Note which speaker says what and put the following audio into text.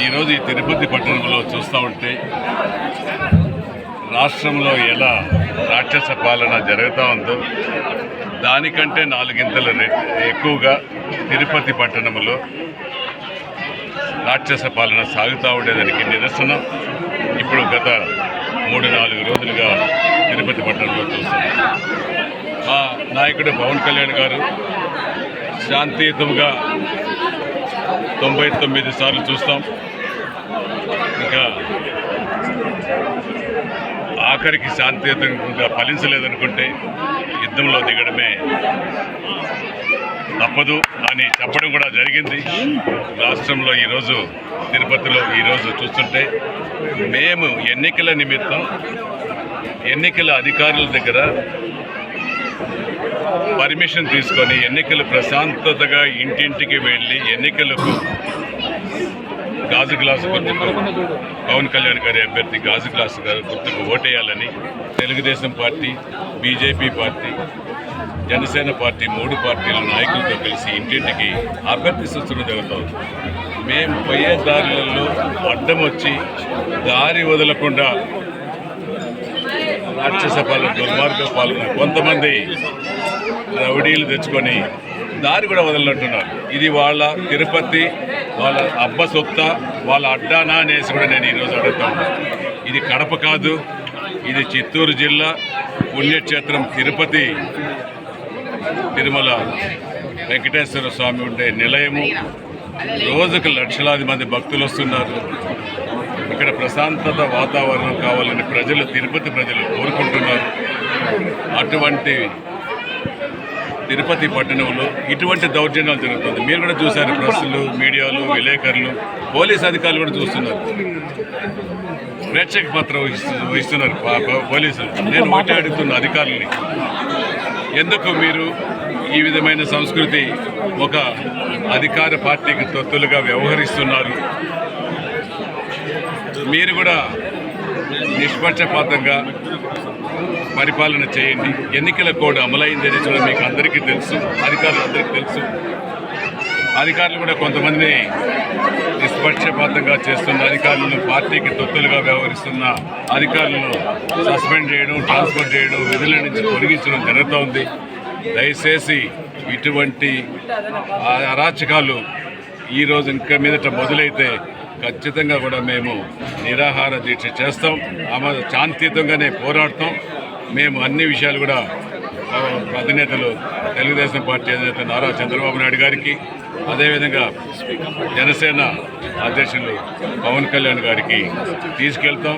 Speaker 1: ఈరోజు ఈ తిరుపతి పట్టణంలో చూస్తూ ఉంటే రాష్ట్రంలో ఎలా రాక్షస పాలన జరుగుతూ ఉందో దానికంటే నాలుగింతలు ఎక్కువగా తిరుపతి పట్టణంలో రాక్షస పాలన సాగుతూ ఉండేదానికి నిదర్శనం ఇప్పుడు గత 3-4 రోజులుగా తిరుపతి పట్టణంలో చూస్తున్నాం. మా నాయకుడు పవన్ కళ్యాణ్ గారు శాంతియుతంగా 99 సార్లు చూస్తాం. ఇంకా ఆఖరికి శాంతియుతంగా ఫలించలేదనుకుంటే యుద్ధంలో దిగడమే తప్పదు అని చెప్పడం కూడా జరిగింది. రాష్ట్రంలో ఈరోజు తిరుపతిలో ఈరోజు చూస్తుంటే మేము ఎన్నికల నిమిత్తం ఎన్నికల అధికారుల దగ్గర పర్మిషన్ తీసుకొని ఎన్నికలు ప్రశాంతతగా ఇంటింటికి వెళ్ళి ఎన్నికలకు గాజు గ్లాసు గుర్తుకు పవన్ కళ్యాణ్ గారి అభ్యర్థి గాజు గ్లాసు గారి గుర్తుకు ఓటేయాలని Telugu Desam party, BJP party, Janasena party 3 పార్టీల నాయకులతో కలిసి ఇంటింటికి అభ్యర్థిస్తున్న జరుగుతుంది. మేము పోయే దారులలో అడ్డం వచ్చి దారి వదలకుండా రాక్షస పాలన, దుర్మార్గ పాలన, కొంతమంది రౌడీలు తెచ్చుకొని దారి కూడా వదలనంటున్నారు. ఇది వాళ్ళ తిరుపతి, వాళ్ళ అబ్బ సొత్త, వాళ్ళ అడ్డానా అనేసి కూడా నేను ఈరోజు అడుగుతాను. ఇది కడప కాదు, ఇది చిత్తూరు జిల్లా పుణ్యక్షేత్రం తిరుపతి, తిరుమల వెంకటేశ్వర స్వామి ఉండే నిలయము. రోజుకు లక్షలాది మంది భక్తులు వస్తున్నారు. ఇక్కడ ప్రశాంతత వాతావరణం కావాలని ప్రజలు, తిరుపతి ప్రజలు కోరుకుంటున్నారు. అటువంటి తిరుపతి పట్టణంలో ఇటువంటి దౌర్జన్యాలు జరుగుతుంది. మీరు కూడా చూశారు, ప్రెస్సులు, మీడియాలు, విలేకరులు, పోలీస్ అధికారులు కూడా చూస్తున్నారు. ప్రేక్షక పత్రం వహిస్తున్నారు పోలీసులు. నేను ఒకటే అడుగుతున్న అధికారులని, ఎందుకు మీరు ఈ విధమైన సంస్కృతి ఒక అధికార పార్టీకి తొత్తులుగా వ్యవహరిస్తున్నారు? మీరు కూడా నిష్పక్షపాతంగా పరిపాలన చేయండి. ఎన్నికల కోడ్ అమలైందని కూడా మీకు అందరికీ తెలుసు, అధికారులందరికీ తెలుసు. అధికారులు కూడా కొంతమందిని నిష్పక్షపాతంగా చేస్తున్న అధికారులను, పార్టీకి తొత్తులుగా వ్యవహరిస్తున్న అధికారులను సస్పెండ్ చేయడం, ట్రాన్స్ఫర్ చేయడం, విధుల నుంచి తొలగించడం జరుగుతోంది. దయచేసి ఇటువంటి అరాచకాలు ఈరోజు ఇంకా మీదట మొదలైతే ఖచ్చితంగా కూడా మేము నిరాహార దీక్ష చేస్తాం. శాంతియుతంగానే పోరాడతాం. మేము అన్ని విషయాలు కూడా అధినేతలు, తెలుగుదేశం పార్టీ అధినేత నారా చంద్రబాబు నాయుడు గారికి, అదేవిధంగా జనసేన అధ్యక్షులు పవన్ కళ్యాణ్ గారికి తీసుకెళ్తాం.